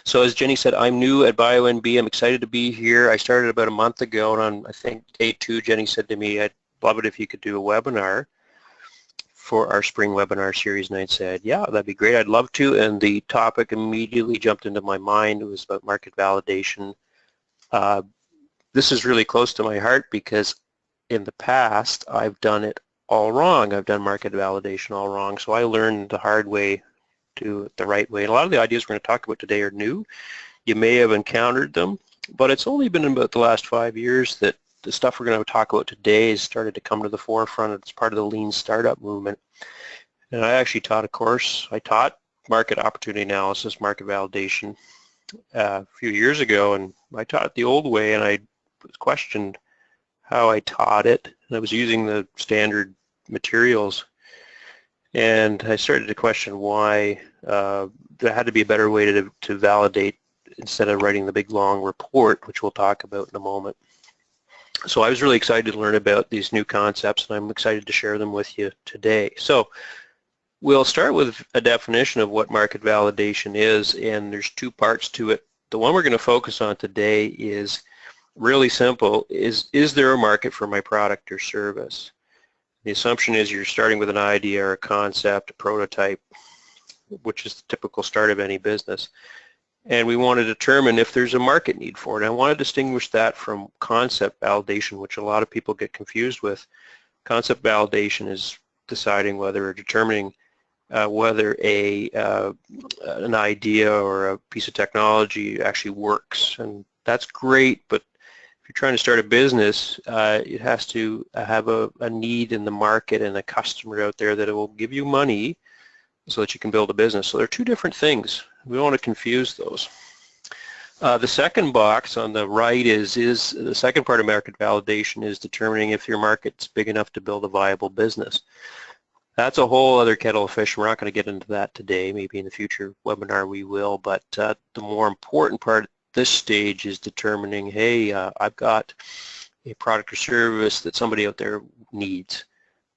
So as Jenny said, I'm new at BioNB. I'm excited to be here. I started about a month ago, and on I think day 2, Jenny said to me, I'd love it if you could do a webinar for our spring webinar series, and I said, yeah, that'd be great. I'd love to, and the topic immediately jumped into my mind. It was about market validation. This is really close to my heart because in the past, I've done it all wrong. I've done market validation all wrong, so I learned the hard way, do it the right way. And a lot of the ideas we're going to talk about today are new. You may have encountered them, but it's only been about the last 5 years that the stuff we're going to talk about today has started to come to the forefront. It's part of the lean startup movement. And I actually taught a course. I taught market opportunity analysis, market validation a few years ago, and I taught it the old way, and I was questioned how I taught it, and I was using the standard materials, and I started to question why there had to be a better way to validate instead of writing the big long report, which we'll talk about in a moment. So I was really excited to learn about these new concepts, and I'm excited to share them with you today. So we'll start with a definition of what market validation is, and there's 2 parts to it. The one we're going to focus on today is really simple. Is there a market for my product or service? The assumption is you're starting with an idea or a concept, a prototype, which is the typical start of any business. And we want to determine if there's a market need for it. I want to distinguish that from concept validation, which a lot of people get confused with. Concept validation is deciding whether or determining whether an idea or a piece of technology actually works. And that's great, but if you're trying to start a business, it has to have a need in the market and a customer out there that it will give you money so that you can build a business. So they're 2 different things. We don't want to confuse those. The second box on the right is the second part of market validation is determining if your market's big enough to build a viable business. That's a whole other kettle of fish. We're not going to get into that today. Maybe in the future webinar we will, but the more important part at this stage is determining, hey, I've got a product or service that somebody out there needs.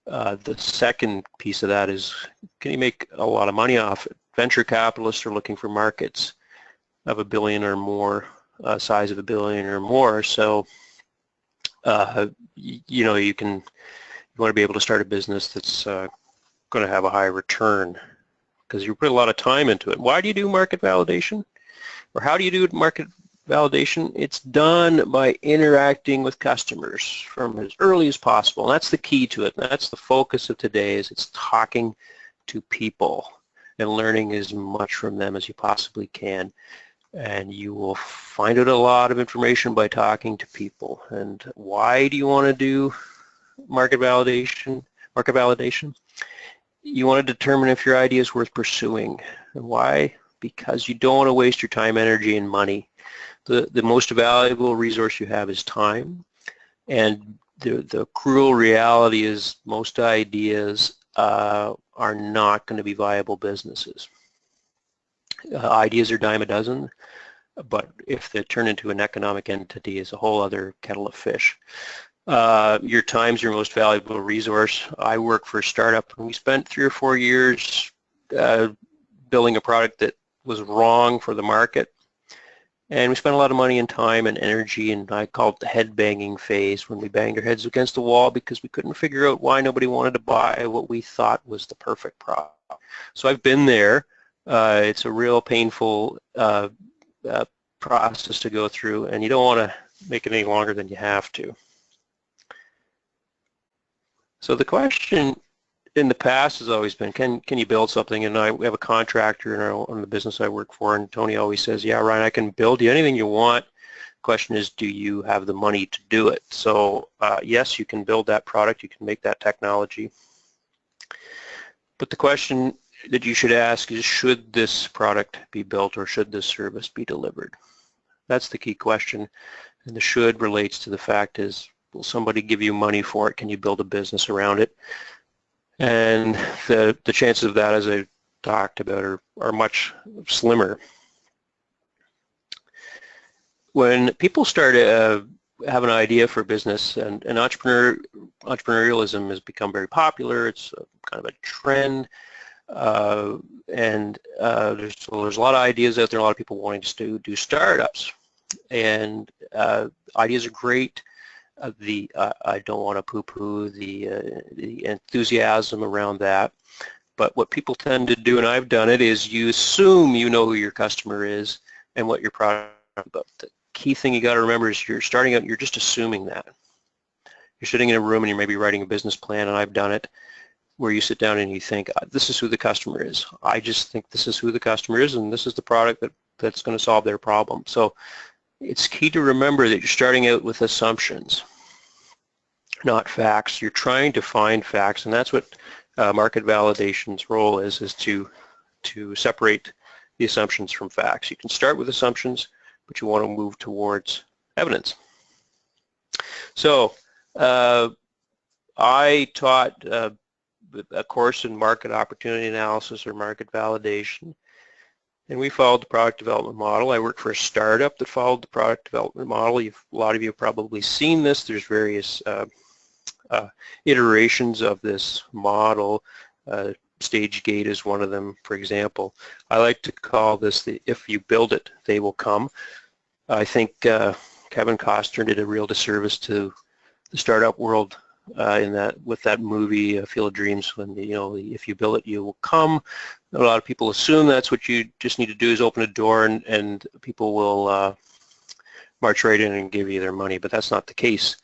The second piece of that is, can you make a lot of money off it? Venture capitalists are looking for markets of $1 billion or more, size of $1 billion or more. So, you know, you want to be able to start a business that's going to have a high return because you put a lot of time into it. Why do you do market validation? Or how do you do market validation? It's done by interacting with customers from as early as possible. And that's the key to it. And that's the focus of today, is it's talking to people and learning as much from them as you possibly can. And you will find out a lot of information by talking to people. And why do you want to do market validation? You want to determine if your idea is worth pursuing. And why? Because you don't want to waste your time, energy, and money. The most valuable resource you have is time, and the cruel reality is most ideas are not going to be viable businesses. Ideas are dime a dozen, but if they turn into an economic entity, it's a whole other kettle of fish. Your time's your most valuable resource. I work for a startup, and we spent 3 or 4 years building a product that was wrong for the market, and we spent a lot of money and time and energy, and I call it the head banging phase, when we banged our heads against the wall because we couldn't figure out why nobody wanted to buy what we thought was the perfect product. So I've been there. It's a real painful process to go through, and you don't want to make it any longer than you have to. So the question in the past has always been, can you build something? And we have a contractor in the business I work for, and Tony always says, yeah, Ryan, I can build you anything you want. The question is, do you have the money to do it? So yes, you can build that product, you can make that technology. But the question that you should ask is, should this product be built or should this service be delivered? That's the key question. And the should relates to the fact is, will somebody give you money for it? Can you build a business around it? And the chances of that, as I talked about, are much slimmer. When people start to have an idea for business, and entrepreneurialism has become very popular, it's kind of a trend. There's a lot of ideas out there, a lot of people wanting to do startups, and ideas are great. I don't want to poo-poo the enthusiasm around that, but what people tend to do, and I've done it, is you assume you know who your customer is and what your product is. But the key thing you got to remember is you're starting out, you're just assuming that. You're sitting in a room and you may be writing a business plan, and I've done it, where you sit down and you think, this is who the customer is. I just think this is who the customer is, and this is the product that's going to solve their problem. So it's key to remember that you're starting out with assumptions, not facts. You're trying to find facts, and that's what market validation's role is to separate the assumptions from facts. You can start with assumptions, but you want to move towards evidence. So I taught a course in market opportunity analysis or market validation, and we followed the product development model. I worked for a startup that followed the product development model. A lot of you have probably seen this. There's various iterations of this model. Stage gate is one of them, for example. I like to call this the if you build it, they will come. I think Kevin Costner did a real disservice to the startup world with that movie Field of Dreams, when if you build it, you will come. A lot of people assume that's what you just need to do, is open a door and people will march right in and give you their money, but that's not the case.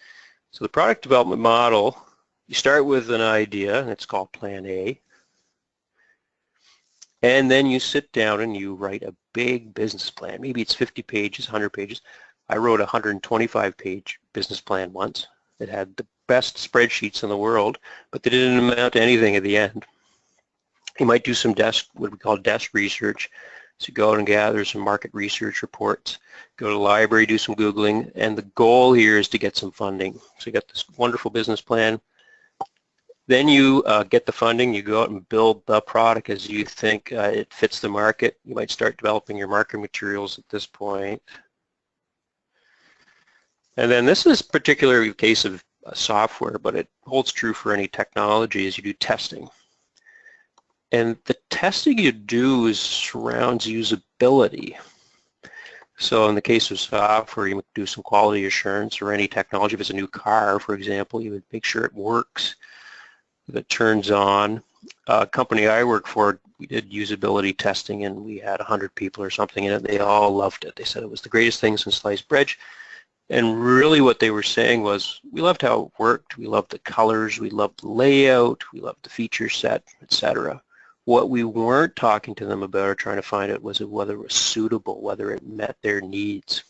So the product development model, you start with an idea, and it's called Plan A, and then you sit down and you write a big business plan. Maybe it's 50 pages, 100 pages. I wrote a 125-page business plan once. It had the best spreadsheets in the world, but they didn't amount to anything at the end. You might do some what we call desk research. So you go out and gather some market research reports, go to the library, do some Googling, and the goal here is to get some funding. So you got this wonderful business plan. Then you get the funding, you go out and build the product as you think it fits the market. You might start developing your marketing materials at this point. And then this is particularly a case of software, but it holds true for any technology, as you do testing. And the testing you do surrounds usability. So in the case of software, you would do some quality assurance, or any technology. If it's a new car, for example, you would make sure it works, that it turns on. A company I work for, we did usability testing, and we had 100 people or something in it. They all loved it. They said it was the greatest thing since sliced bread. And really what they were saying was, we loved how it worked, we loved the colors, we loved the layout, we loved the feature set, etc. What we weren't talking to them about or trying to find out was whether it was suitable, whether it met their needs,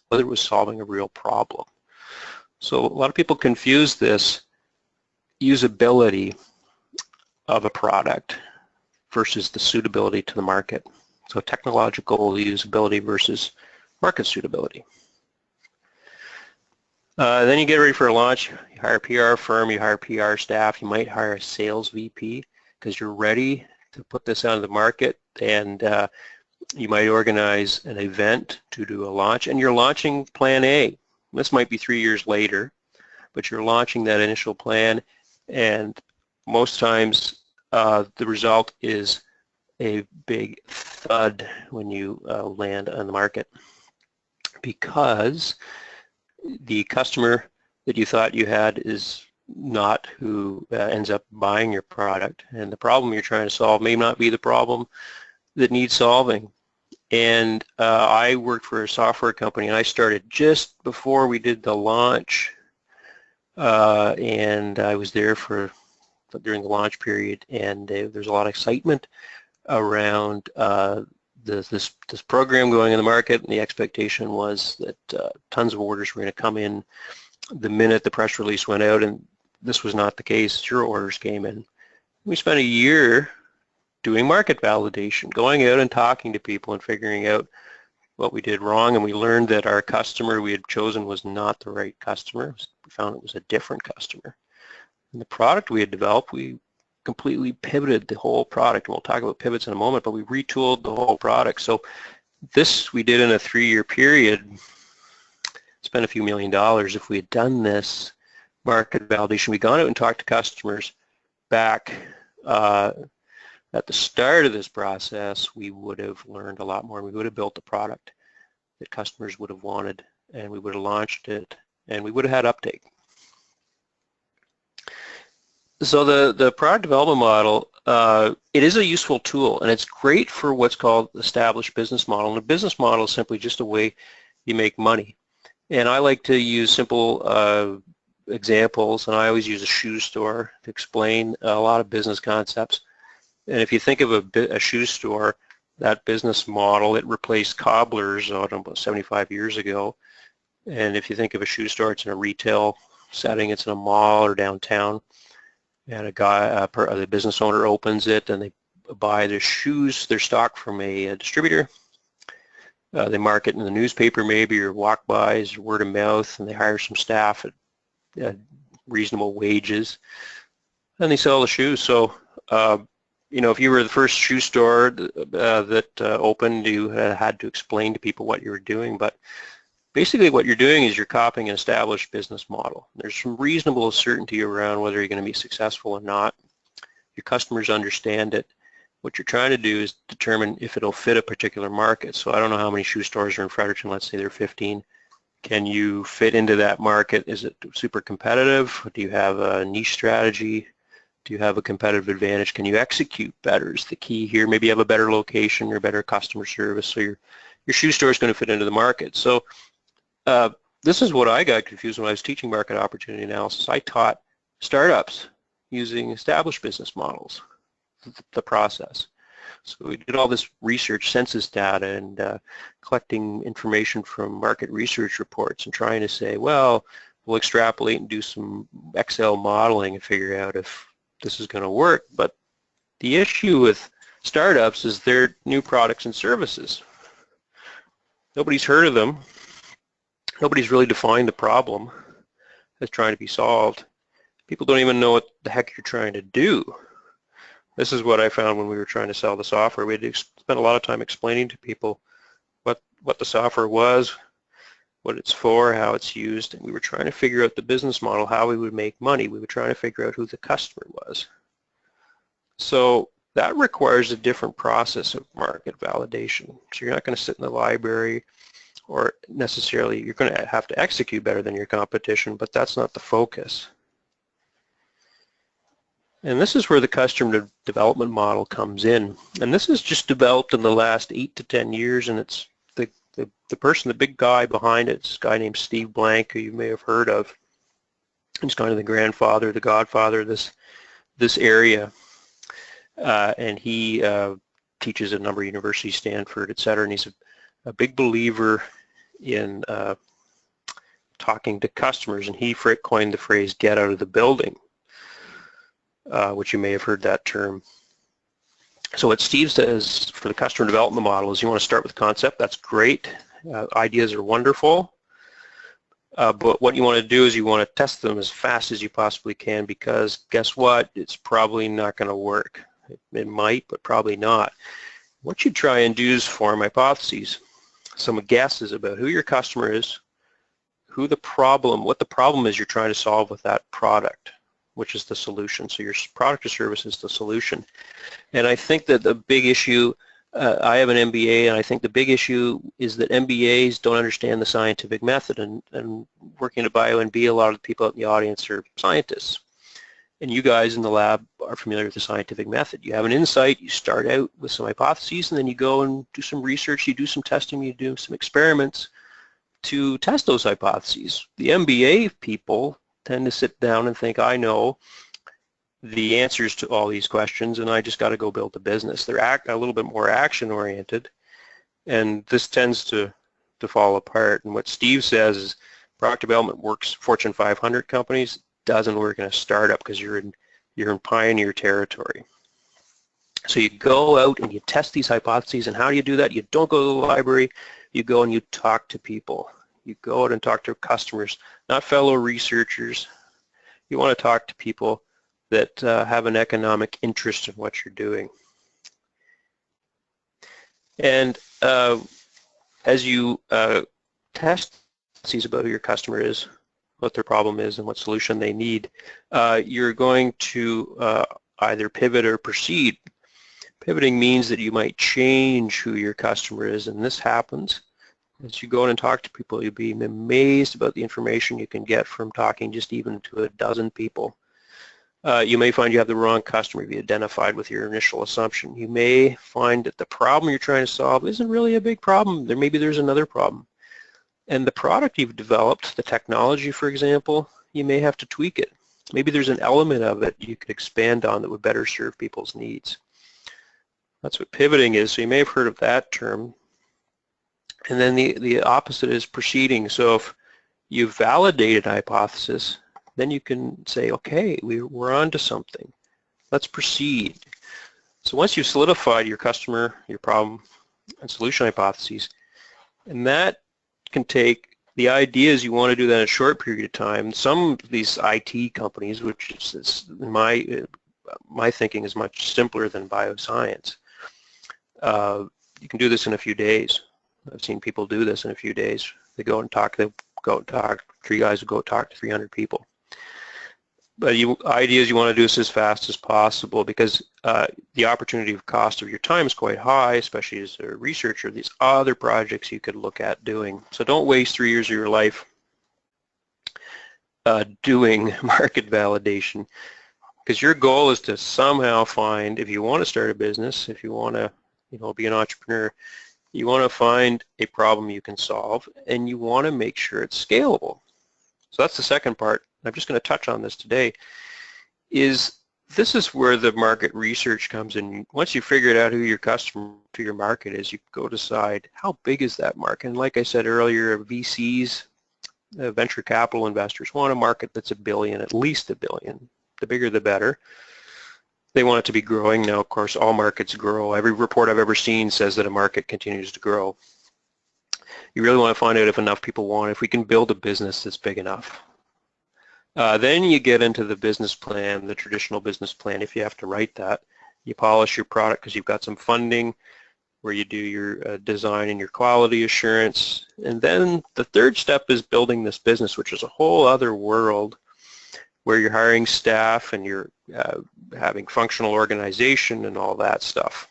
whether it was solving a real problem. So a lot of people confuse this usability of a product versus the suitability to the market. So technological usability versus market suitability. Then you get ready for a launch. You hire a PR firm, you hire PR staff, you might hire a sales VP because you're ready to put this out of the market, and you might organize an event to do a launch, and you're launching Plan A. This might be 3 years later, but you're launching that initial plan, and most times the result is a big thud when you land on the market, because the customer that you thought you had is not who ends up buying your product, and the problem you're trying to solve may not be the problem that needs solving. And I worked for a software company, and I started just before we did the launch, and I was there during the launch period, and there's a lot of excitement around this program going in the market, and the expectation was that tons of orders were going to come in the minute the press release went out, and this was not the case. Zero orders came in. We spent a year doing market validation, going out and talking to people and figuring out what we did wrong, and we learned that our customer we had chosen was not the right customer. We found it was a different customer. And the product we had developed, we completely pivoted the whole product, and we'll talk about pivots in a moment, but we retooled the whole product. So this we did in a 3-year period, spent a few $1 million. If we had done this market validation, we'd gone out and talked to customers back at the start of this process, we would have learned a lot more. We would have built a product that customers would have wanted, and we would have launched it, and we would have had uptake. So the product development model, it is a useful tool, and it's great for what's called established business model. And a business model is simply just a way you make money. And I like to use simple examples, and I always use a shoe store to explain a lot of business concepts. And if you think of a shoe store, that business model, it replaced cobblers about 75 years ago. And if you think of a shoe store, it's in a retail setting, it's in a mall or downtown. And the business owner opens it, and they buy their shoes, their stock from a distributor. They market in the newspaper maybe, or walk-bys, or word of mouth, and they hire some staff at reasonable wages, and they sell the shoes. So, you know, if you were the first shoe store that opened, you had to explain to people what you were doing. But basically what you're doing is you're copying an established business model. There's some reasonable certainty around whether you're going to be successful or not. Your customers understand it. What you're trying to do is determine if it'll fit a particular market. So I don't know how many shoe stores are in Fredericton. Let's say there are 15. Can you fit into that market? Is it super competitive? Do you have a niche strategy? Do you have a competitive advantage? Can you execute better is the key here. Maybe you have a better location or better customer service, so your shoe store is going to fit into the market. So this is what I got confused when I was teaching market opportunity analysis. I taught startups using established business models, the process. So we did all this research, census data, and collecting information from market research reports and trying to say, well, we'll extrapolate and do some Excel modeling and figure out if this is going to work. But the issue with startups is they're new products and services. Nobody's heard of them. Nobody's really defined the problem that's trying to be solved. People don't even know what the heck you're trying to do. This is what I found when we were trying to sell the software. We had to spend a lot of time explaining to people what the software was, what it's for, how it's used, and we were trying to figure out the business model, how we would make money. We were trying to figure out who the customer was. So that requires a different process of market validation. So you're not going to sit in the library, or necessarily you're going to have to execute better than your competition, but that's not the focus. And this is where the customer development model comes in. And this is just developed in the last 8 to 10 years, and it's the person, the big guy behind it, is a guy named Steve Blank, who you may have heard of. He's kind of the grandfather, the godfather of this area. And he teaches at a number of universities, Stanford, et cetera, and he's a big believer in talking to customers, and he coined the phrase, get out of the building. Which you may have heard that term. So what Steve says for the customer development model is you want to start with concept. That's great. Ideas are wonderful. But what you want to do is you want to test them as fast as you possibly can, because guess what? It's probably not going to work. It might, but probably not. What you try and do is form hypotheses, some guesses about who your customer is, what the problem is you're trying to solve with that product, which is the solution. So your product or service is the solution. And I think that the big issue, I have an MBA, and I think the big issue is that MBAs don't understand the scientific method. And working at BioNB, a lot of the people in the audience are scientists. And you guys in the lab are familiar with the scientific method. You have an insight, you start out with some hypotheses, and then you go and do some research, you do some testing, you do some experiments to test those hypotheses. The MBA people tend to sit down and think, I know the answers to all these questions, and I just got to go build a business. They're a little bit more action-oriented, and this tends to fall apart. And what Steve says is product development works Fortune 500 companies, doesn't work in a startup because you're in pioneer territory. So you go out and you test these hypotheses, and how do you do that? You don't go to the library, you go and you talk to people. You go out and talk to customers, not fellow researchers. You want to talk to people that have an economic interest in what you're doing. And as you test about who your customer is, what their problem is, and what solution they need, you're going to either pivot or proceed. Pivoting means that you might change who your customer is, and this happens. As you go in and talk to people, you'll be amazed about the information you can get from talking just even to a dozen people. You may find you have the wrong customer if you identified with your initial assumption. You may find that the problem you're trying to solve isn't really a big problem. Maybe there's another problem. And the product you've developed, the technology, for example, you may have to tweak it. Maybe there's an element of it you could expand on that would better serve people's needs. That's what pivoting is. So you may have heard of that term. And then the opposite is proceeding. So if you've validated a hypothesis, then you can say, okay, we're on to something. Let's proceed. So once you've solidified your customer, your problem, and solution hypotheses, and that can take the ideas you want to do that in a short period of time. Some of these IT companies, which is my thinking is much simpler than bioscience, you can do this in a few days. I've seen people do this in a few days. They go and talk, three guys will go talk to 300 people. But ideas you want to do this as fast as possible because the opportunity of cost of your time is quite high, especially as a researcher. These other projects you could look at doing. So don't waste 3 years of your life doing market validation, because your goal is to somehow find, if you want to start a business, if you want to be an entrepreneur, you want to find a problem you can solve, and you want to make sure it's scalable. So that's the second part. I'm just going to touch on this today. This is where the market research comes in. Once you figured out who your customer to your market is, you go decide how big is that market. And like I said earlier, VCs, venture capital investors, want a market that's $1 billion, at least $1 billion. The bigger the better. They want it to be growing. Now, of course, all markets grow. Every report I've ever seen says that a market continues to grow. You really want to find out if enough people want it, if we can build a business that's big enough. Then you get into the business plan, the traditional business plan, if you have to write that. You polish your product because you've got some funding, where you do your design and your quality assurance. And then the third step is building this business, which is a whole other world where you're hiring staff and you're having functional organization and all that stuff,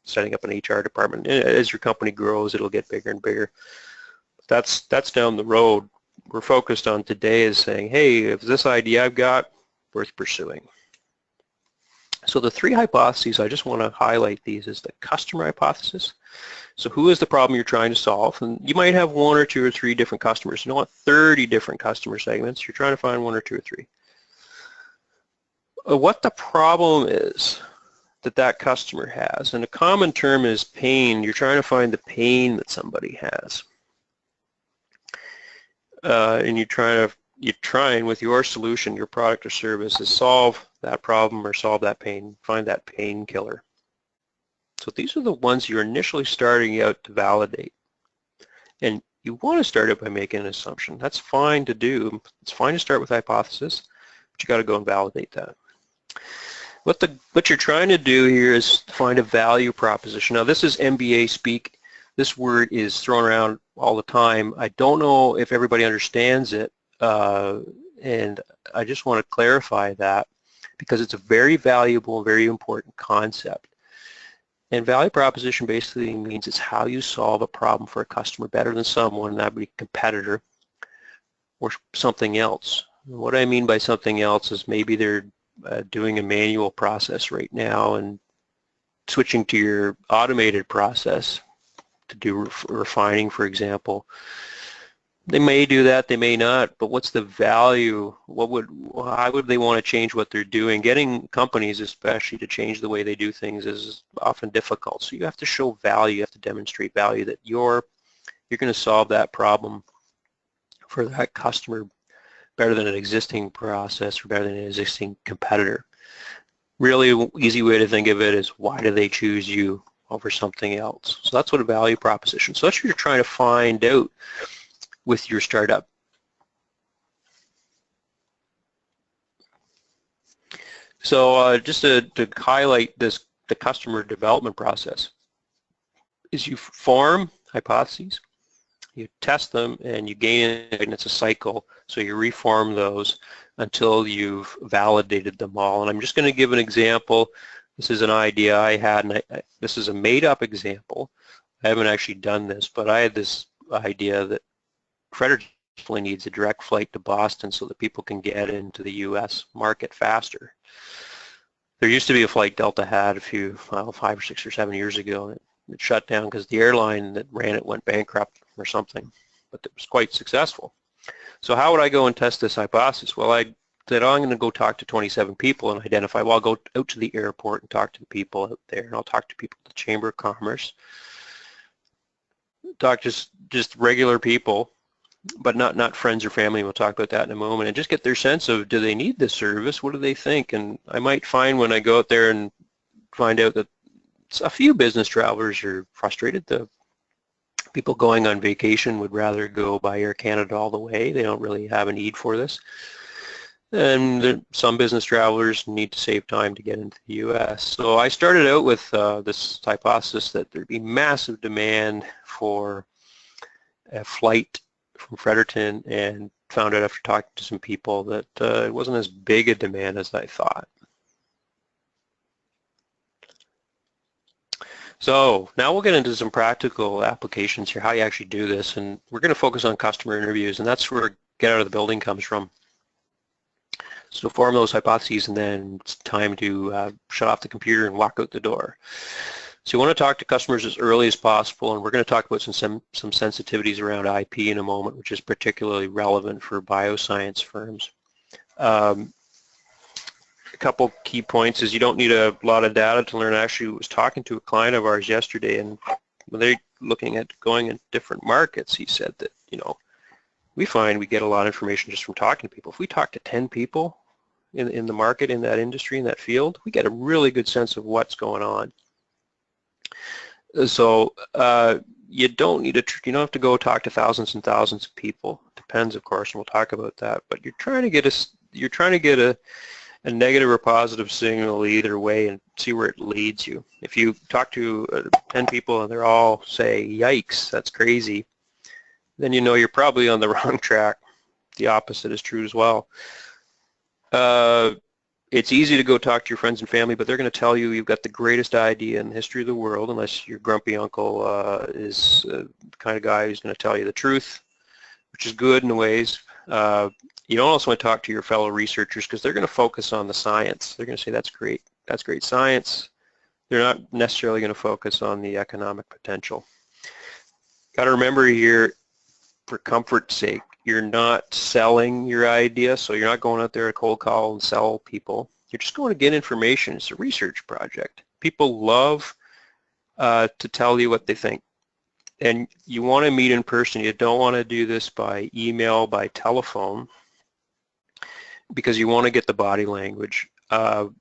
setting up an HR department. As your company grows, it'll get bigger and bigger. That's down the road. We're focused on today is saying, hey, if this idea I've got, worth pursuing. So the three hypotheses, I just want to highlight these, is the customer hypothesis. So who is the problem you're trying to solve? And you might have 1 or 2 or 3 different customers. You don't want 30 different customer segments. You're trying to find 1 or 2 or 3. What the problem is that customer has, and a common term is pain. You're trying to find the pain that somebody has. And you're trying with your solution, your product or service, to solve that problem or solve that pain, find that painkiller. So these are the ones you're initially starting out to validate. And you want to start it by making an assumption. That's fine to do. It's fine to start with hypothesis, but you got to go and validate that. What you're trying to do here is find a value proposition. Now this is MBA speak. This word is thrown around all the time. I don't know if everybody understands it, and I just want to clarify that because it's a very valuable, very important concept. And value proposition basically means it's how you solve a problem for a customer better than someone, that would be a competitor, or something else. What I mean by something else is maybe they're doing a manual process right now and switching to your automated process to do refining, for example. They may do that, they may not, but what's the value? How would they want to change what they're doing? Getting companies especially to change the way they do things is often difficult. So you have to show value, you have to demonstrate value that you're going to solve that problem for that customer better than an existing process or better than an existing competitor. Really easy way to think of it is, why do they choose you over something else? So that's what a value proposition. So that's what you're trying to find out with your startup. So just to highlight this, the customer development process is you form hypotheses, you test them, and you gain, and it's a cycle. So you reform those until you've validated them all. And I'm just going to give an example This is an idea I had, and this is a made-up example. I haven't actually done this, but I had this idea that Fredericton needs a direct flight to Boston so that people can get into the U.S. market faster. There used to be a flight Delta had a few, well, 5 or 6 or 7 years ago. It shut down because the airline that ran it went bankrupt or something, but it was quite successful. So how would I go and test this hypothesis? Well, I said, oh, I'm going to go talk to 27 people and identify, well, I'll go out to the airport and talk to the people out there, and I'll talk to people at the Chamber of Commerce, talk to just regular people, but not friends or family. We'll talk about that in a moment, and just get their sense of, do they need this service? What do they think? And I might find when I go out there and find out that a few business travelers are frustrated. The people going on vacation would rather go by Air Canada all the way. They don't really have a need for this. And some business travelers need to save time to get into the U.S. So I started out with this hypothesis that there'd be massive demand for a flight from Fredericton, and found out after talking to some people that it wasn't as big a demand as I thought. So now we'll get into some practical applications here, how you actually do this, and we're going to focus on customer interviews, and that's where get out of the building comes from. So form those hypotheses, and then it's time to shut off the computer and walk out the door. So you want to talk to customers as early as possible, and we're going to talk about some sensitivities around IP in a moment, which is particularly relevant for bioscience firms. A couple key points is you don't need a lot of data to learn. Actually, I was talking to a client of ours yesterday, and when they're looking at going in different markets, he said that, you know, we find we get a lot of information just from talking to people. If we talk to 10 people in the market, in that industry, in that field, we get a really good sense of what's going on. So you don't have to go talk to thousands and thousands of people. Depends, of course, and we'll talk about that. But you're trying to get a negative or positive signal either way and see where it leads you. If you talk to 10 people and they're all say, "Yikes, that's crazy," then you know you're probably on the wrong track. The opposite is true as well. It's easy to go talk to your friends and family, but they're going to tell you you've got the greatest idea in the history of the world, unless your grumpy uncle is the kind of guy who's going to tell you the truth, which is good in ways. You don't also want to talk to your fellow researchers because they're going to focus on the science. They're going to say, that's great science. They're not necessarily going to focus on the economic potential. Got to remember here, for comfort's sake, you're not selling your idea, so you're not going out there to cold call and sell people. You're just going to get information. It's a research project. People love to tell you what they think. And you want to meet in person. You don't want to do this by email, by telephone, because you want to get the body language. We're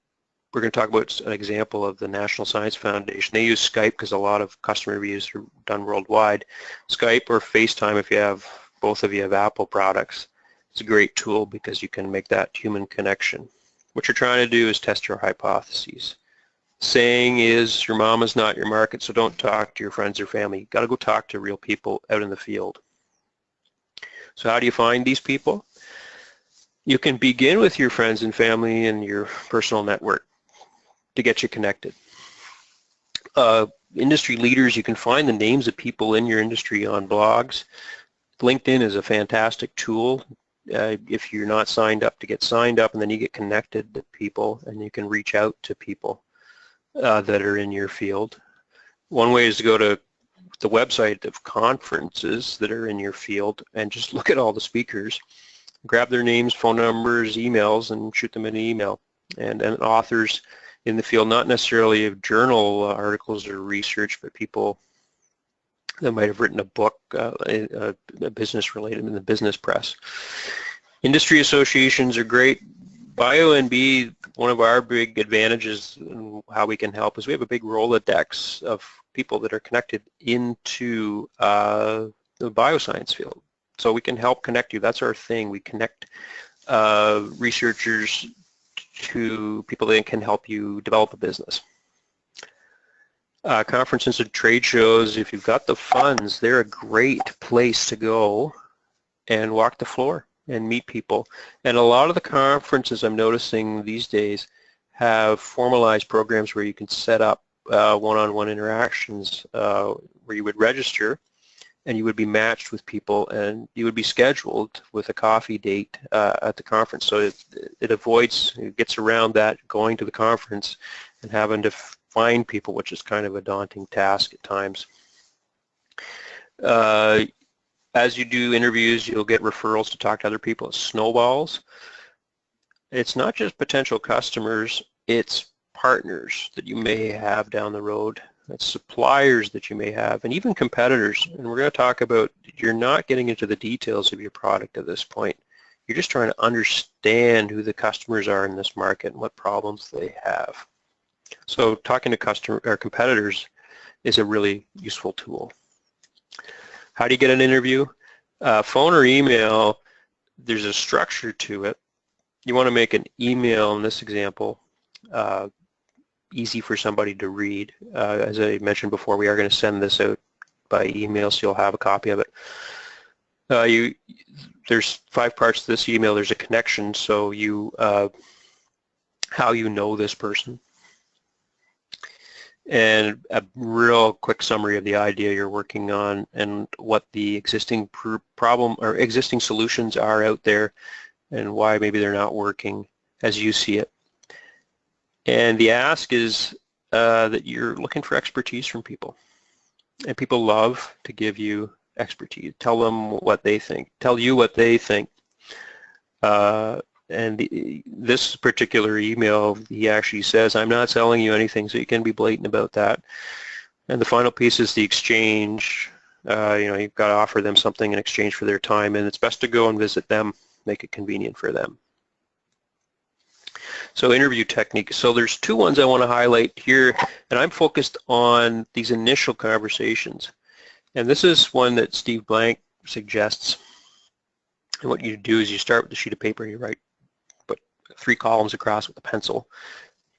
going to talk about an example of the National Science Foundation. They use Skype because a lot of customer reviews are done worldwide. Skype or FaceTime, if you have both of you have Apple products, it's a great tool because you can make that human connection. What you're trying to do is test your hypotheses. Saying is your mom is not your market, so don't talk to your friends or family. You've got to go talk to real people out in the field. So how do you find these people? You can begin with your friends and family and your personal network to get you connected. Industry leaders, you can find the names of people in your industry on blogs. LinkedIn is a fantastic tool if you're not signed up, to get signed up, and then you get connected to people and you can reach out to people that are in your field. One way is to go to the website of conferences that are in your field and just look at all the speakers, grab their names, phone numbers, emails, and shoot them an email. And authors in the field, not necessarily of journal articles or research, but people that might have written a book, a business related in the business press. Industry associations are great. BioNB, one of our big advantages in how we can help is we have a big Rolodex of people that are connected into the bioscience field. So we can help connect you. That's our thing. We connect researchers to people that can help you develop a business. Conferences and trade shows, if you've got the funds, they're a great place to go and walk the floor and meet people. And a lot of the conferences I'm noticing these days have formalized programs where you can set up one-on-one interactions where you would register and you would be matched with people and you would be scheduled with a coffee date at the conference. So it gets around that going to the conference and having to find people, which is kind of a daunting task at times. As you do interviews, you'll get referrals to talk to other people. It snowballs. It's not just potential customers, it's partners that you may have down the road. It's suppliers that you may have, and even competitors. And we're going to talk about, you're not getting into the details of your product at this point. You're just trying to understand who the customers are in this market and what problems they have. So talking to competitors is a really useful tool. How do you get an interview? Phone or email, there's a structure to it. You want to make an email in this example easy for somebody to read. As I mentioned before, we are going to send this out by email, so you'll have a copy of it. There's 5 parts to this email. There's a connection, so how you know this person, and a real quick summary of the idea you're working on and what the existing problem or existing solutions are out there and why maybe they're not working as you see it. And the ask is that you're looking for expertise from people. And people love to give you expertise. Tell them what they think. Tell you what they think. This particular email, he actually says, I'm not selling you anything, so you can be blatant about that. And the final piece is the exchange. You've got to offer them something in exchange for their time, and it's best to go and visit them, make it convenient for them. So interview technique. So there's 2 ones I want to highlight here, and I'm focused on these initial conversations. And this is one that Steve Blank suggests. And what you do is you start with a sheet of paper and you put 3 columns across with a pencil.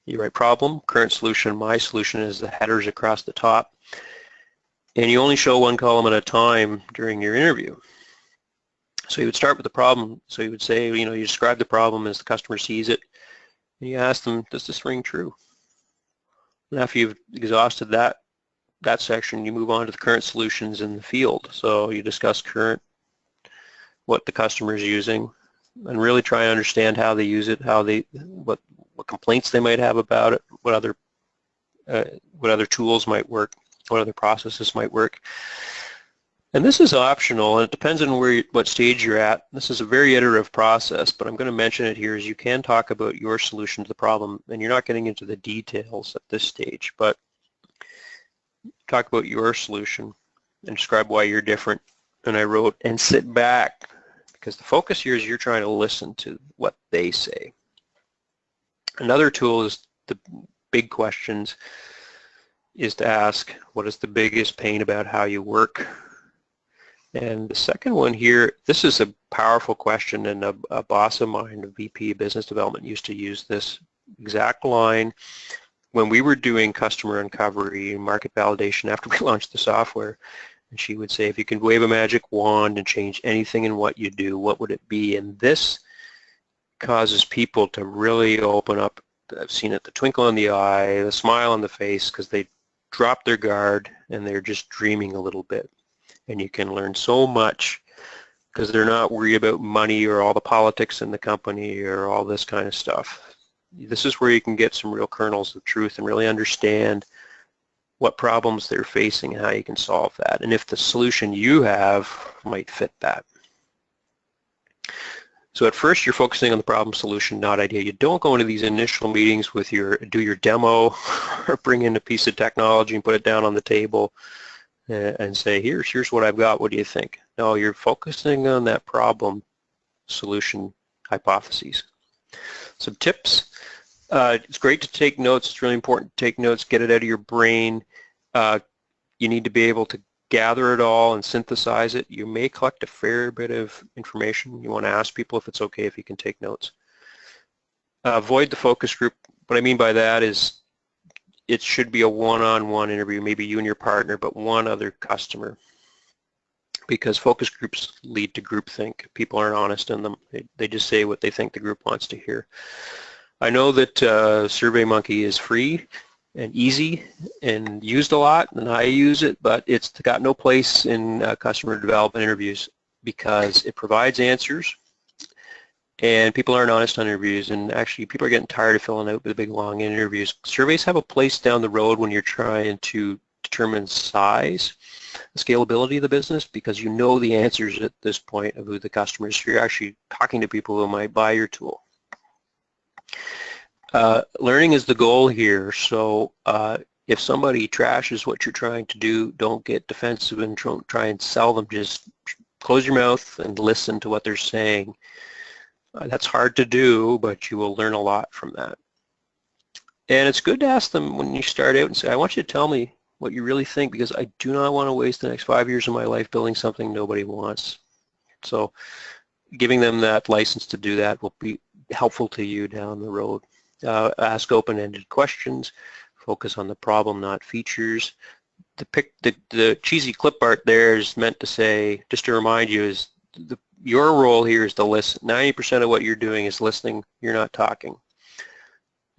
You write problem, current solution, my solution is the headers across the top. And you only show 1 column at a time during your interview. So you would start with the problem. So you would say, you describe the problem as the customer sees it. And you ask them, does this ring true? And after you've exhausted that section, you move on to the current solutions in the field. So you discuss what the customer is using, and really try and understand how they use it, what complaints they might have about it, what other tools might work, what other processes might work. And this is optional, and it depends on what stage you're at. This is a very iterative process, but I'm going to mention it here, as you can talk about your solution to the problem, and you're not getting into the details at this stage, but talk about your solution and describe why you're different. And I wrote, and sit back, because the focus here is you're trying to listen to what they say. Another tool is the big questions, is to ask, what is the biggest pain about how you work? And the second one here, this is a powerful question, and a boss of mine, a VP of Business Development, used to use this exact line when we were doing customer uncovery and market validation after we launched the software. And she would say, if you could wave a magic wand and change anything in what you do, what would it be? And this causes people to really open up. I've seen it, the twinkle in the eye, the smile on the face, because they drop their guard and they're just dreaming a little bit. And you can learn so much because they're not worried about money or all the politics in the company or all this kind of stuff. This is where you can get some real kernels of truth and really understand what problems they're facing and how you can solve that, and if the solution you have might fit that. So at first you're focusing on the problem solution, not idea. You don't go into these initial meetings with do your demo or bring in a piece of technology and put it down on the table and say, here's what I've got, what do you think? No, you're focusing on that problem solution hypotheses. Some tips. It's great to take notes. It's really important to take notes, get it out of your brain. You need to be able to gather it all and synthesize it. You may collect a fair bit of information. You want to ask people if it's okay if you can take notes. Avoid the focus group. What I mean by that is it should be a one-on-one interview, maybe you and your partner, but one other customer, because focus groups lead to groupthink. People aren't honest in them. They just say what they think the group wants to hear. I know that SurveyMonkey is free and easy and used a lot, and I use it, but it's got no place in customer development interviews because it provides answers, and people aren't honest on interviews, and actually people are getting tired of filling out the big long interviews. Surveys have a place down the road when you're trying to determine size, the scalability of the business, because you know the answers at this point of who the customer is. You're actually talking to people who might buy your tool. Learning is the goal here, so if somebody trashes what you're trying to do, don't get defensive and try and sell them. Just close your mouth and listen to what they're saying. That's hard to do, but you will learn a lot from that. And it's good to ask them when you start out and say, I want you to tell me what you really think, because I do not want to waste the next 5 years of my life building something nobody wants. So giving them that license to do that will be helpful to you down the road. Ask open-ended questions, focus on the problem, not features. The cheesy clip art there is meant to say, just to remind you, is your role here is to listen. 90% of what you're doing is listening, you're not talking.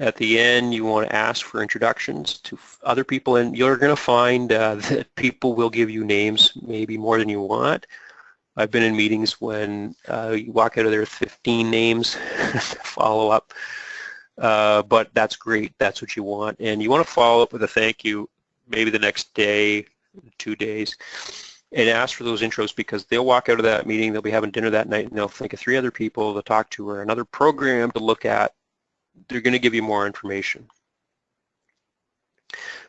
At the end, you want to ask for introductions to other people, and you're going to find that people will give you names, maybe more than you want. I've been in meetings when you walk out of there with 15 names to follow up, but that's great. That's what you want, and you want to follow up with a thank you maybe the next day, 2 days, and ask for those intros, because they'll walk out of that meeting, they'll be having dinner that night, and they'll think of 3 other people to talk to or another program to look at. They're going to give you more information.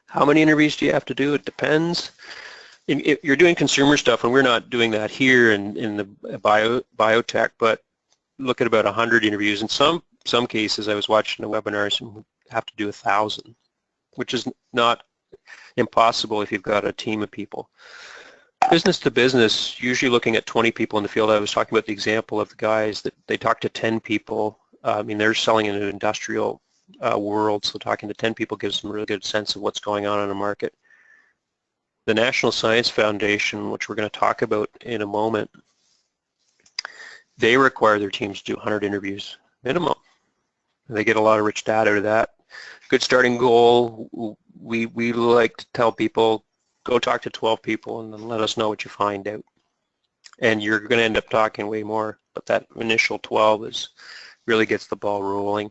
How many interviews do you have to do? It depends. If you're doing consumer stuff, and we're not doing that here in the biotech, but look at about 100 interviews. In some cases, I was watching the webinars and have to do 1,000, which is not impossible if you've got a team of people. Business to business, usually looking at 20 people in the field. I was talking about the example of the guys that they talk to 10 people. I mean, they're selling in an industrial world, so talking to 10 people gives them a really good sense of what's going on in the market. The National Science Foundation, which we're going to talk about in a moment, they require their teams to do 100 interviews minimum. And they get a lot of rich data out of that. Good starting goal, we like to tell people, go talk to 12 people and then let us know what you find out. And you're going to end up talking way more, but that initial 12 really gets the ball rolling.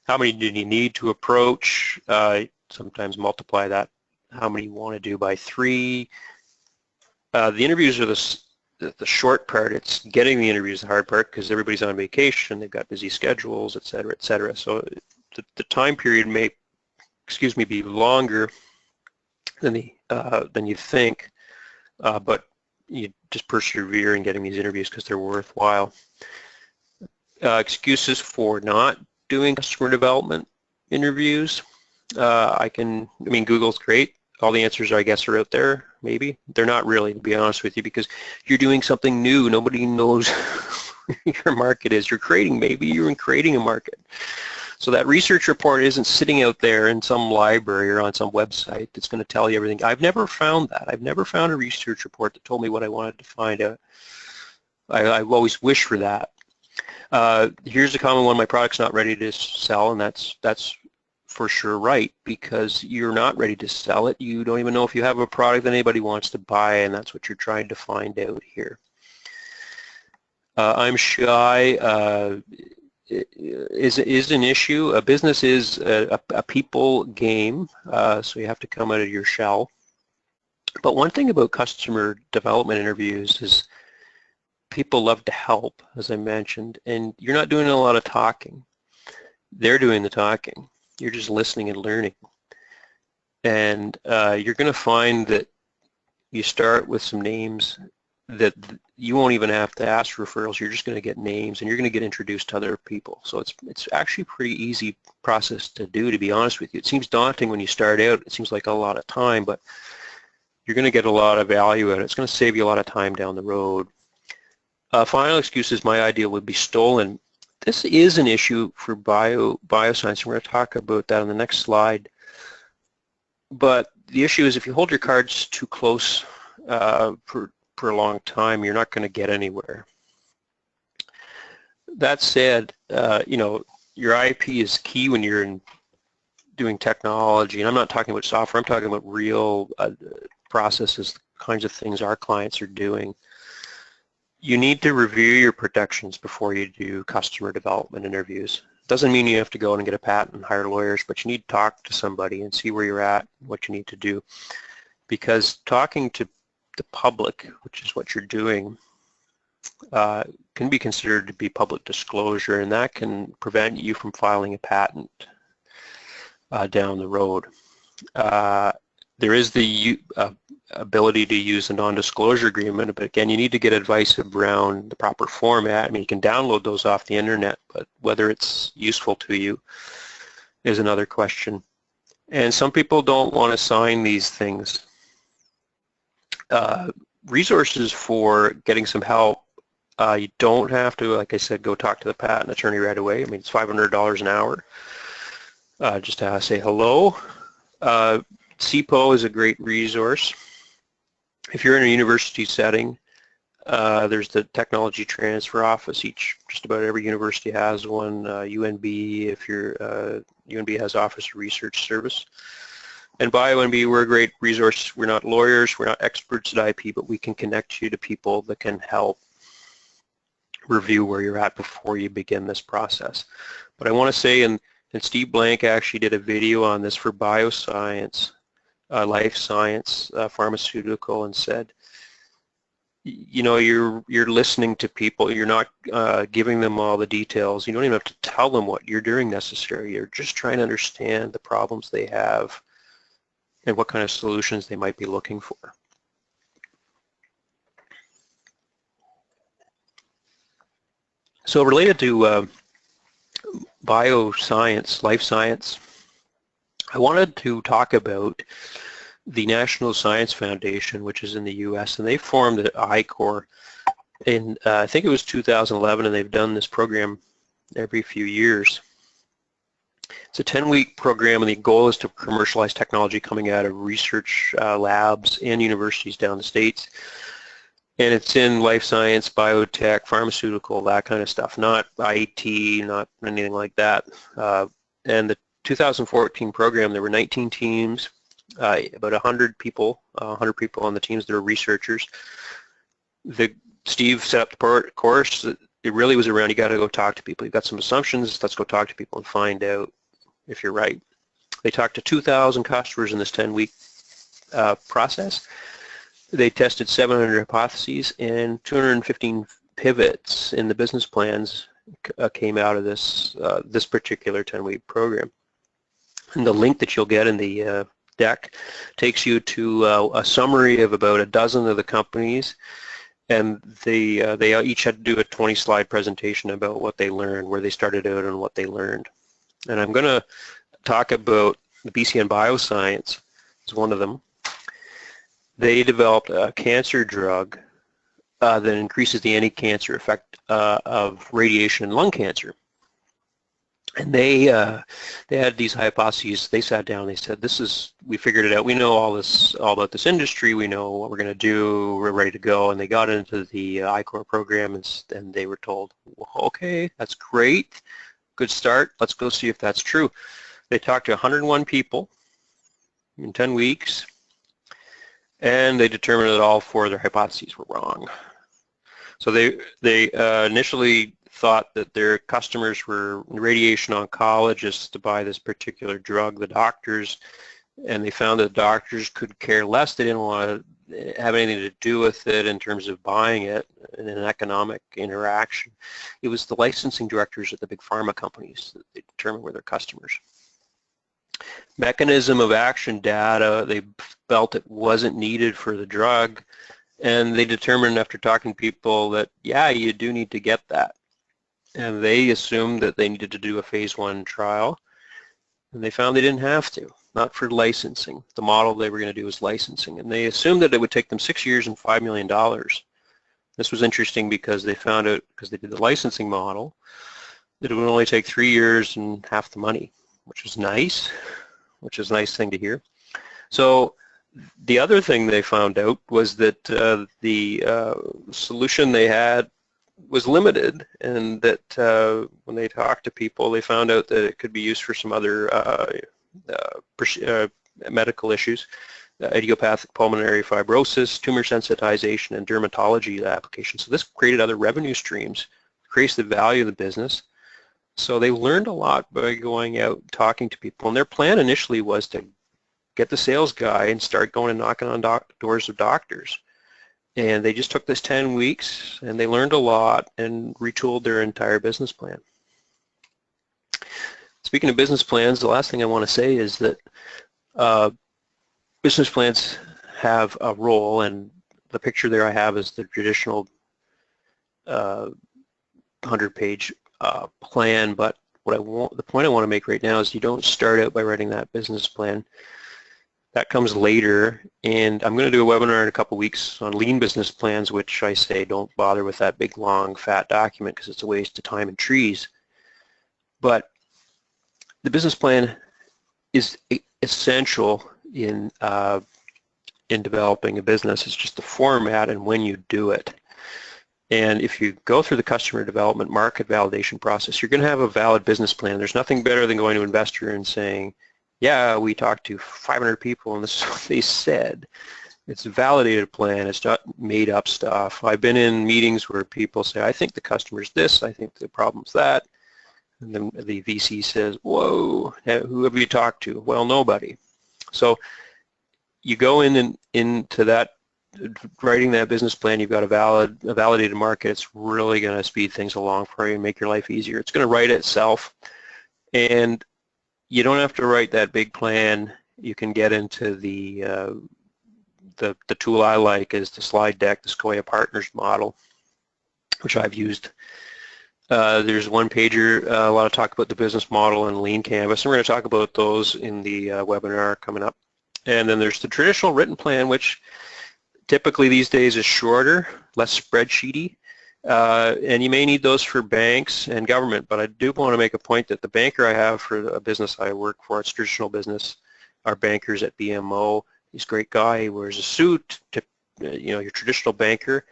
How many do you need to approach? Sometimes multiply that, how many you want to do, by 3. The interviews are the short part. It's getting the interviews the hard part, because everybody's on vacation, they've got busy schedules, et cetera, et cetera. So the time period may, be longer than you think, but you just persevere in getting these interviews because they're worthwhile. Excuses for not doing customer development interviews. Google's great. All the answers, I guess, are out there, maybe. They're not really, to be honest with you, because you're doing something new. Nobody knows your market is. You're creating a market. So that research report isn't sitting out there in some library or on some website that's going to tell you everything. I've never found that. I've never found a research report that told me what I wanted to find out. I've always wished for that. Here's a common one: my product's not ready to sell, and that's for sure right, because you're not ready to sell it. You don't even know if you have a product that anybody wants to buy, and that's what you're trying to find out here. I'm shy is an issue. A business is a people game, so you have to come out of your shell. But one thing about customer development interviews is people love to help, as I mentioned, and you're not doing a lot of talking. They're doing the talking. You're just listening and learning. And you're going to find that you start with some names that you won't even have to ask for referrals. You're just going to get names, and you're going to get introduced to other people. So it's actually a pretty easy process to do, to be honest with you. It seems daunting when you start out. It seems like a lot of time, but you're going to get a lot of value out of it. It's going to save you a lot of time down the road. Final excuses, my idea would be stolen. This is an issue for bioscience, and we're going to talk about that on the next slide. But the issue is if you hold your cards too close for a long time, you're not going to get anywhere. That said, your IP is key when you're doing technology, and I'm not talking about software, I'm talking about real processes, the kinds of things our clients are doing. You need to review your protections before you do customer development interviews. Doesn't mean you have to go out and get a patent and hire lawyers, but you need to talk to somebody and see where you're at, what you need to do. Because talking to the public, which is what you're doing, can be considered to be public disclosure, and that can prevent you from filing a patent down the road. There is the ability to use a non-disclosure agreement, but again, you need to get advice around the proper format. I mean, you can download those off the internet, but whether it's useful to you is another question. And some people don't want to sign these things. Resources for getting some help. You don't have to, like I said, go talk to the patent attorney right away. I mean, it's $500 an hour just to say hello. CPO is a great resource. If you're in a university setting, there's the Technology Transfer Office. Just about every university has one. UNB, if UNB has Office of Research Service. And BioNB, we're a great resource. We're not lawyers, we're not experts at IP, but we can connect you to people that can help review where you're at before you begin this process. But I want to say, and Steve Blank actually did a video on this for bioscience, life science, pharmaceutical, and said, you know, you're listening to people, you're not giving them all the details, you don't even have to tell them what you're doing necessarily, you're just trying to understand the problems they have and what kind of solutions they might be looking for. So related to bioscience, life science, I wanted to talk about the National Science Foundation, which is in the U.S., and they formed the ICOR in, I think it was 2011, and they've done this program every few years. It's a 10-week program, and the goal is to commercialize technology coming out of research labs and universities down the States. And it's in life science, biotech, pharmaceutical, that kind of stuff, not IT, not anything like that. And the 2014 program, there were 19 teams, about 100 people on the teams that are researchers. Steve set up the course. It really was around, you got to go talk to people. You've got some assumptions, let's go talk to people and find out if you're right. They talked to 2,000 customers in this 10-week process. They tested 700 hypotheses, and 215 pivots in the business plans came out of this this particular 10-week program. And the link that you'll get in the deck takes you to a summary of about a dozen of the companies, and they each had to do a 20-slide presentation about what they learned, where they started out, and what they learned. And I'm going to talk about the BCN Bioscience is one of them. They developed a cancer drug that increases the anti-cancer effect of radiation in lung cancer. And they had these hypotheses. They sat down and they said, we figured it out. We know all about this industry. We know what we're going to do. We're ready to go. And they got into the ICOR program, and they were told, well, okay, that's great. Good start. Let's go see if that's true. They talked to 101 people in 10 weeks. And they determined that all 4 of their hypotheses were wrong. So they initially thought that their customers were radiation oncologists to buy this particular drug, the doctors, and they found that doctors could care less. They didn't want to have anything to do with it in terms of buying it in an economic interaction. It was the licensing directors at the big pharma companies that they determined were their customers. Mechanism of action data, they felt it wasn't needed for the drug, and they determined after talking to people that, yeah, you do need to get that. And they assumed that they needed to do a phase 1 trial, and they found they didn't have to, not for licensing. The model they were going to do was licensing, and they assumed that it would take them 6 years and $5 million. This was interesting because they found out, because they did the licensing model, that it would only take 3 years and half the money, which was nice, which is a nice thing to hear. So the other thing they found out was that the solution they had was limited, and that when they talked to people, they found out that it could be used for some other medical issues, idiopathic pulmonary fibrosis, tumor sensitization, and dermatology applications. So this created other revenue streams, increased the value of the business. So they learned a lot by going out and talking to people, and their plan initially was to get the sales guy and start going and knocking on doors of doctors. And they just took this 10 weeks, and they learned a lot and retooled their entire business plan. Speaking of business plans, the last thing I want to say is that business plans have a role, and the picture there I have is the traditional 100-page plan, but the point I want to make right now is you don't start out by writing that business plan. That comes later, and I'm going to do a webinar in a couple weeks on lean business plans, which I say don't bother with that big, long, fat document because it's a waste of time and trees. But the business plan is essential in developing a business. It's just the format and when you do it. And if you go through the customer development market validation process, you're going to have a valid business plan. There's nothing better than going to an investor and saying, yeah, we talked to 500 people and this is what they said. It's a validated plan. It's not made up stuff. I've been in meetings where people say, I think the customer's this, I think the problem's that. And then the VC says, whoa, who have you talked to? Well, nobody. So you go into that, writing that business plan, you've got a validated market. It's really going to speed things along for you and make your life easier. It's going to write itself, and you don't have to write that big plan. You can get into the tool I like is the slide deck, the Sequoia Partners model, which I've used. There's one pager, a lot of talk about the business model and lean canvas, and we're going to talk about those in the webinar coming up. And then there's the traditional written plan, which typically these days is shorter, less spreadsheety, and you may need those for banks and government, but I do want to make a point that the banker I have for a business I work for, it's traditional business, our bankers at BMO, he's a great guy, he wears a suit, to, your traditional banker,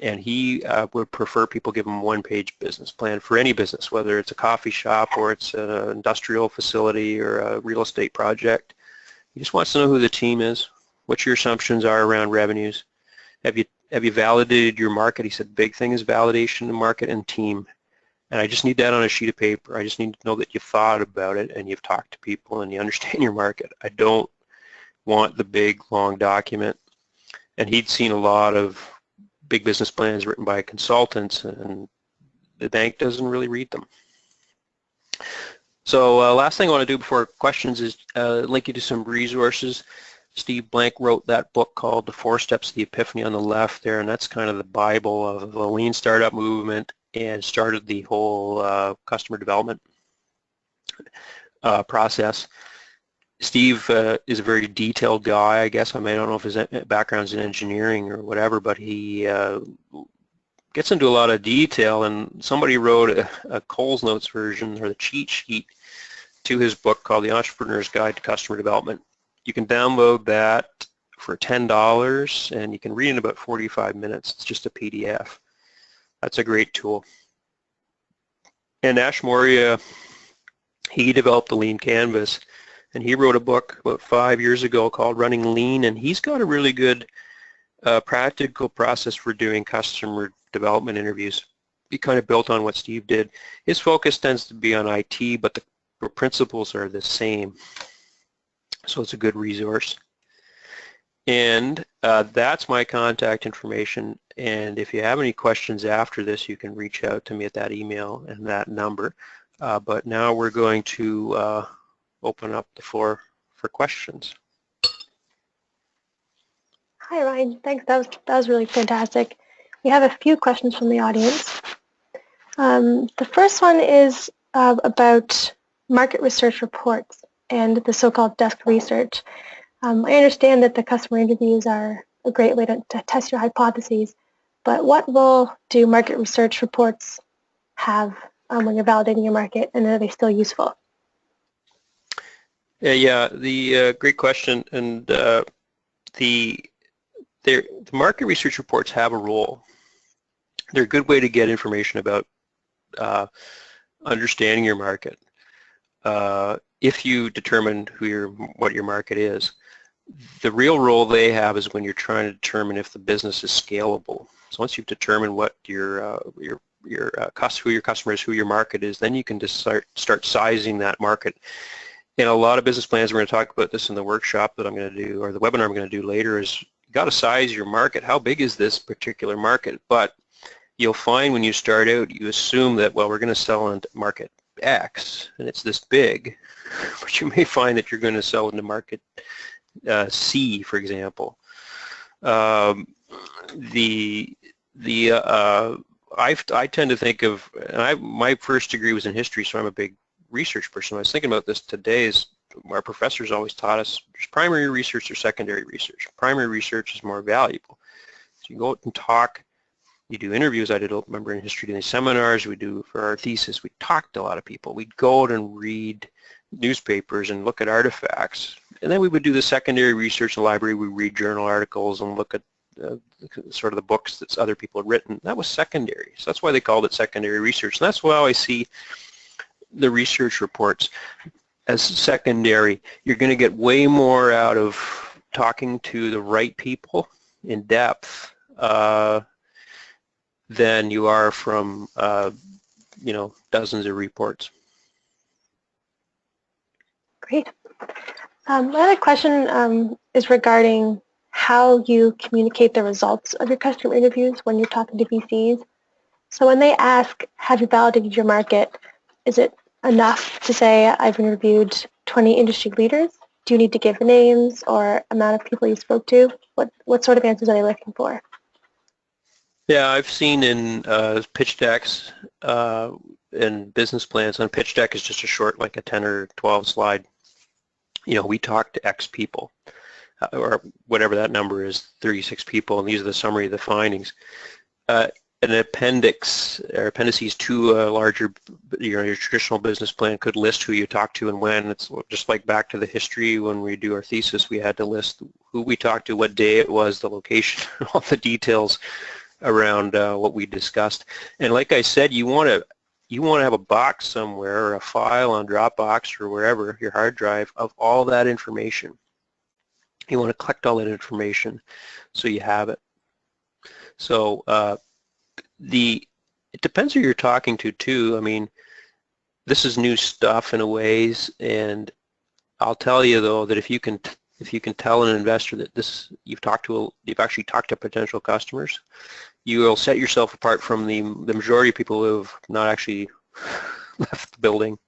and he would prefer people give him a one-page business plan for any business, whether it's a coffee shop or it's an industrial facility or a real estate project. He just wants to know who the team is, what your assumptions are around revenues. Have you validated your market? He said big thing is validation of market and team. And I just need that on a sheet of paper. I just need to know that you've thought about it and you've talked to people and you understand your market. I don't want the big, long document. And he'd seen a lot of big business plans written by consultants, and the bank doesn't really read them. So last thing I want to do before questions is link you to some resources. Steve Blank wrote that book called The 4 Steps to the Epiphany on the left there, and that's kind of the Bible of the lean startup movement and started the whole customer development process. Steve is a very detailed guy, I guess. I don't know if his background's in engineering or whatever, but he gets into a lot of detail, and somebody wrote a Coles Notes version or the cheat sheet to his book called The Entrepreneur's Guide to Customer Development. You can download that for $10 and you can read in about 45 minutes. It's just a PDF. That's a great tool. And Ash Maurya, he developed the Lean Canvas, and he wrote a book about 5 years ago called Running Lean, and he's got a really good practical process for doing customer development interviews. He kind of built on what Steve did. His focus tends to be on IT, but the principles are the same. So it's a good resource. And that's my contact information, and if you have any questions after this, you can reach out to me at that email and that number. But now we're going to open up the floor for questions. Hi Ryan, thanks. That was really fantastic. We have a few questions from the audience. The first one is about market research reports and the so-called desk research. I understand that the customer interviews are a great way to test your hypotheses, but what role do market research reports have when you're validating your market, and are they still useful? Yeah, the great question, and the market research reports have a role. They're a good way to get information about understanding your market. If you determine what your market is, the real role they have is when you're trying to determine if the business is scalable. So once you've determined what who your customer is, who your market is, then you can just start sizing that market. In a lot of business plans, we're going to talk about this in the workshop that I'm going to do, or the webinar I'm going to do later, is you got to size your market. How big is this particular market? But you'll find when you start out, you assume that, well, we're going to sell into market X, and it's this big, but you may find that you're going to sell into market C, for example. I tend to think of, and my first degree was in history, so I'm a big research person. I was thinking about this today. Is our professors always taught us there's primary research or secondary research. Primary research is more valuable. So you go out and talk, you do interviews. I remember in history doing seminars. We do for our thesis. We talked to a lot of people. We'd go out and read newspapers and look at artifacts, and then we would do the secondary research in the library. We read journal articles and look at sort of the books that other people had written. That was secondary, so that's why they called it secondary research. And that's why I see the research reports as secondary. You're going to get way more out of talking to the right people in depth than you are from dozens of reports. Great. My other question is regarding how you communicate the results of your customer interviews when you're talking to VCs. So when they ask, have you validated your market, is it enough to say, I've interviewed 20 industry leaders? Do you need to give names or amount of people you spoke to? What sort of answers are they looking for? Yeah, I've seen in pitch decks and business plans, and pitch deck is just a short, like a 10 or 12 slide. We talked to X people, or whatever that number is, 36 people, and these are the summary of the findings. An appendix or appendices to a larger, your traditional business plan could list who you talked to and when. It's just like back to the history when we do our thesis, we had to list who we talked to, what day it was, the location, all the details around what we discussed. And like I said, you want to have a box somewhere or a file on Dropbox or wherever, your hard drive, of all that information. You want to collect all that information so you have it. So it depends who you're talking to too. I mean, this is new stuff in a ways, and I'll tell you though that if you can tell an investor that you've actually talked to potential customers, you will set yourself apart from the majority of people who have not actually left the building.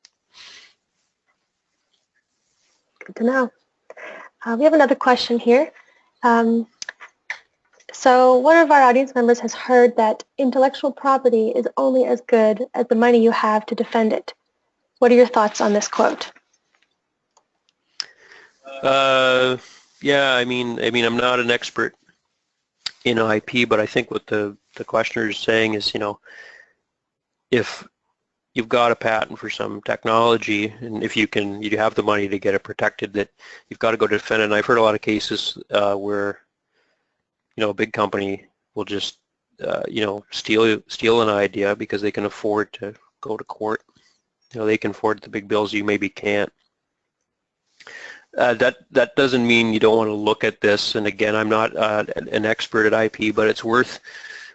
Good to know. We have another question here. So one of our audience members has heard that intellectual property is only as good as the money you have to defend it. What are your thoughts on this quote? Yeah, I mean, I'm not an expert in IP, but I think what the questioner is saying is, if you've got a patent for some technology, and if you have the money to get it protected, that you've got to go defend it. And I've heard a lot of cases where, a big company will just, steal an idea because they can afford to go to court. They can afford the big bills you maybe can't. That doesn't mean you don't want to look at this. And again, I'm not an expert at IP, but it's worth,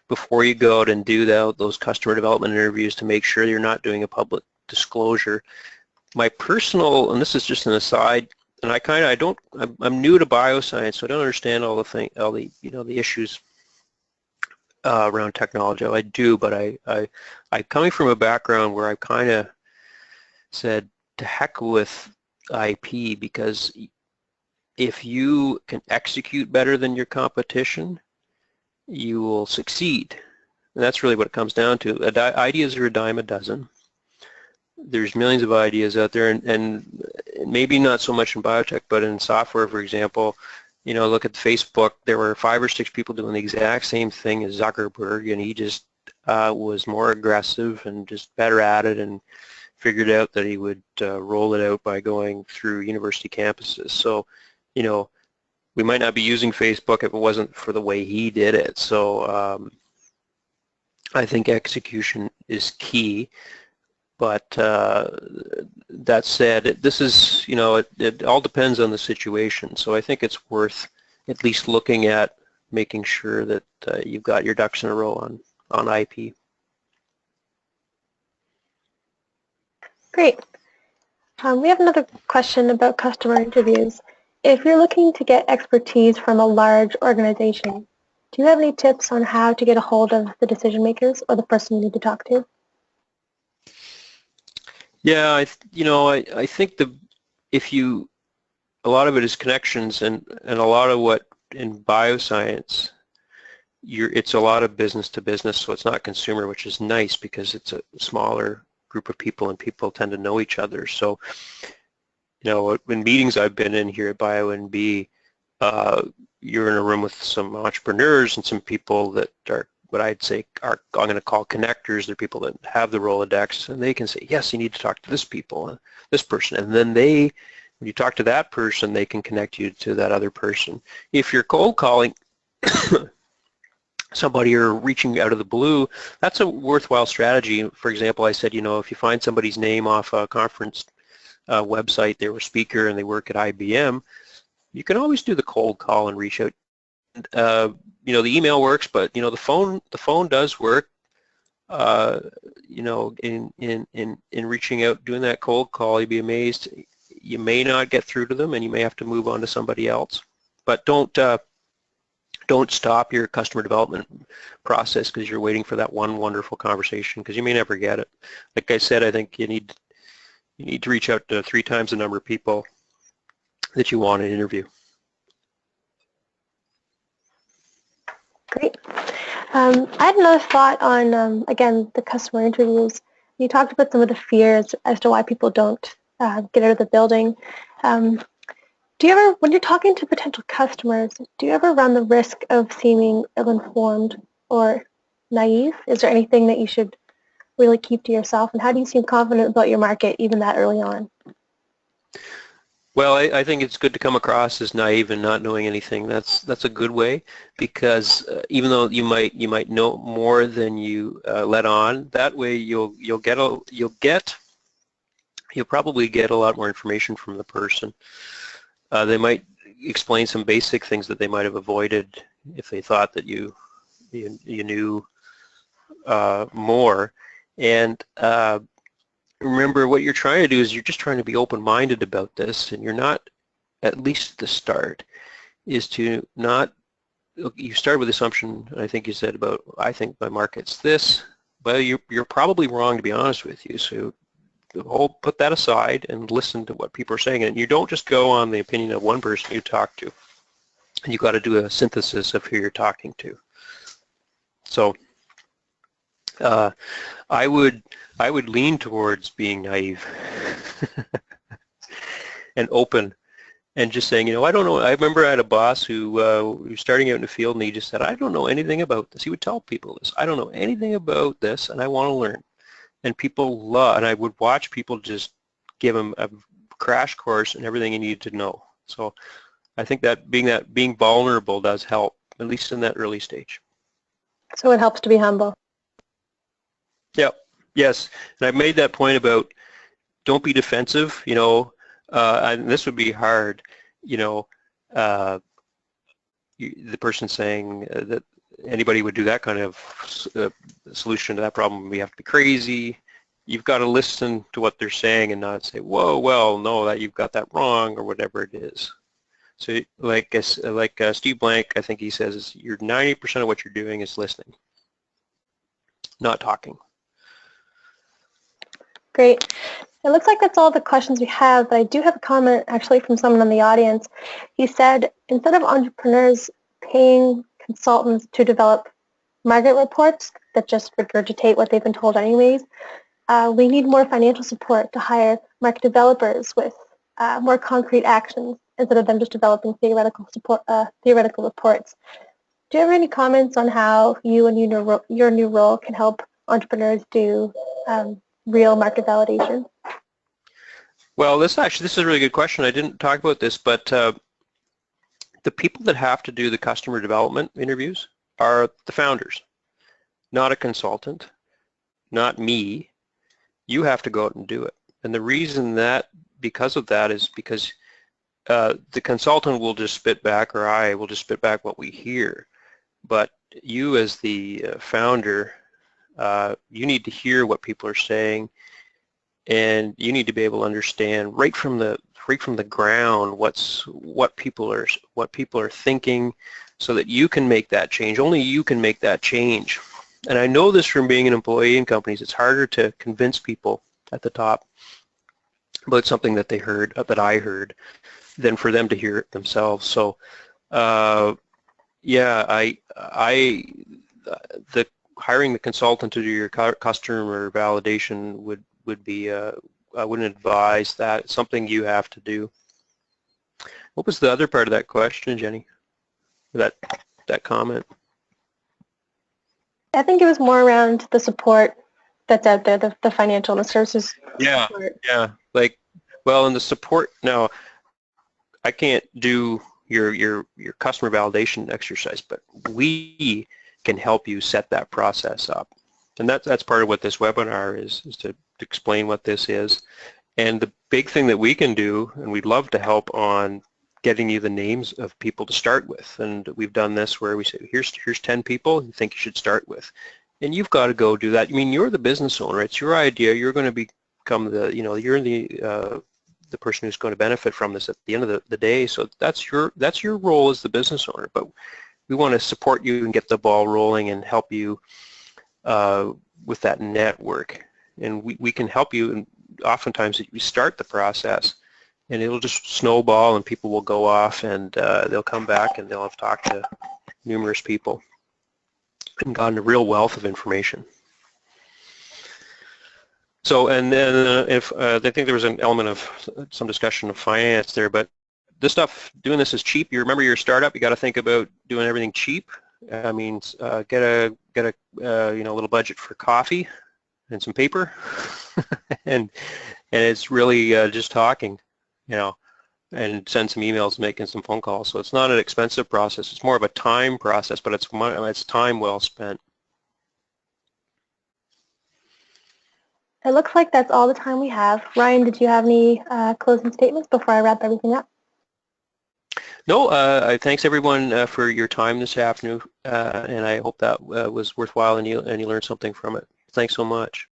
before you go out and do those customer development interviews, to make sure you're not doing a public disclosure. My personal, and this is just an aside, and I'm new to bioscience, so I don't understand all the issues around technology. I do, but I'm coming from a background where I kind of said, to heck with IP, because if you can execute better than your competition, you will succeed. And that's really what it comes down to. Ideas are a dime a dozen. There's millions of ideas out there, and maybe not so much in biotech, but in software, for example, look at Facebook. There were 5 or 6 people doing the exact same thing as Zuckerberg, and he just was more aggressive and just better at it, and figured out that he would roll it out by going through university campuses. So, we might not be using Facebook if it wasn't for the way he did it. So I think execution is key. But that said, this is, it all depends on the situation. So I think it's worth at least looking at making sure that you've got your ducks in a row on IP. Great. We have another question about customer interviews. If you're looking to get expertise from a large organization, do you have any tips on how to get a hold of the decision makers or the person you need to talk to? Yeah, I think a lot of it is connections, and a lot of what in bioscience, it's a lot of business to business, so it's not consumer, which is nice because it's a smaller group of people and people tend to know each other. So, in meetings I've been in here at BioNB, you're in a room with some entrepreneurs and some people that are what I'd say are, I'm going to call connectors. They're people that have the Rolodex, and they can say, yes, you need to talk to this person, and then when you talk to that person, they can connect you to that other person. If you're cold calling somebody or reaching out of the blue, that's a worthwhile strategy. For example, I said, if you find somebody's name off a conference website, they were a speaker and they work at IBM, you can always do the cold call and reach out. The email works, but the phone does work. In reaching out, doing that cold call, you'd be amazed. You may not get through to them, and you may have to move on to somebody else. But don't stop your customer development process because you're waiting for that one wonderful conversation, because you may never get it. Like I said, I think you need to reach out to 3 times the number of people that you want to interview. Great. I had another thought on, again, the customer interviews. You talked about some of the fears as to why people don't get out of the building. Do you ever, when you're talking to potential customers, do you ever run the risk of seeming ill-informed or naive? Is there anything that you should really keep to yourself? And how do you seem confident about your market even that early on? Well, I think it's good to come across as naive and not knowing anything. That's a good way, because even though you might know more than you let on, that way you'll probably get a lot more information from the person. They might explain some basic things that they might have avoided if they thought that you knew more. And remember, what you're trying to do is you're just trying to be open-minded about this, and you're not, at least at the start, is to not, you start with assumption, I think you said about, I think my market's this. Well, you're probably wrong, to be honest with you, so put that aside and listen to what people are saying, and you don't just go on the opinion of one person you talk to. You've got to do a synthesis of who you're talking to. So I would lean towards being naive and open, and just saying, I don't know. I remember I had a boss who was starting out in the field, and he just said, I don't know anything about this. He would tell people this. I don't know anything about this, and I want to learn. And people love, and I would watch people just give him a crash course in everything he needed to know. So I think that being vulnerable does help, at least in that early stage. So it helps to be humble. Yeah, yes, and I've made that point about don't be defensive, and this would be hard, the person saying that anybody would do that kind of solution to that problem, we have to be crazy. You've got to listen to what they're saying and not say, whoa, well, no, that you've got that wrong, or whatever it is. So like Steve Blank, I think he says, you're 90% of what you're doing is listening, not talking. Great. It looks like that's all the questions we have, but I do have a comment actually from someone in the audience. He said, instead of entrepreneurs paying consultants to develop market reports that just regurgitate what they've been told anyways, we need more financial support to hire market developers with more concrete actions instead of them just developing theoretical reports. Do you have any comments on how you and your new role can help entrepreneurs do real market validation? Well, this is a really good question. I didn't talk about this, but the people that have to do the customer development interviews are the founders. not a consultant, not me. You have to go out and do it. And the reason that, because of that, is because the consultant will just spit back, or I will just spit back what we hear. But you as the founder, you need to hear what people are saying, and you need to be able to understand right from the ground what people are thinking, so that you can make that change. Only you can make that change. And I know this from being an employee in companies. It's harder to convince people at the top about something that they heard, that I heard, than for them to hear it themselves. So, yeah, the hiring the consultant to do your customer validation would be, I wouldn't advise that. It's something you have to do. What was the other part of that question, Jenny? That comment? I think it was more around the support that's out there, the financial and the services support. Yeah. Like, well, in the support, now, I can't do your customer validation exercise, but we can help you set that process up. And that's part of what this webinar is to explain what this is. And the big thing that we can do, and we'd love to help on getting you the names of people to start with. And we've done this where we say, here's 10 people you think you should start with. And you've got to go do that. I mean, you're the business owner. It's your idea. You're going to become you're the person who's going to benefit from this at the end of the day. So that's your role as the business owner. But we want to support you and get the ball rolling and help you with that network. And we can help you, and oftentimes we start the process and it'll just snowball, and people will go off, and they'll come back and they'll have talked to numerous people and gotten a real wealth of information. So, and then I think there was an element of some discussion of finance there, but this stuff, doing this is cheap. You remember your startup, you got to think about doing everything cheap. I mean, get a little budget for coffee and some paper, and it's really just talking, and send some emails, making some phone calls. So it's not an expensive process. It's more of a time process, but it's time well spent. It looks like that's all the time we have. Ryan, did you have any closing statements before I wrap everything up? No, thanks everyone for your time this afternoon, and I hope that was worthwhile and you learned something from it. Thanks so much.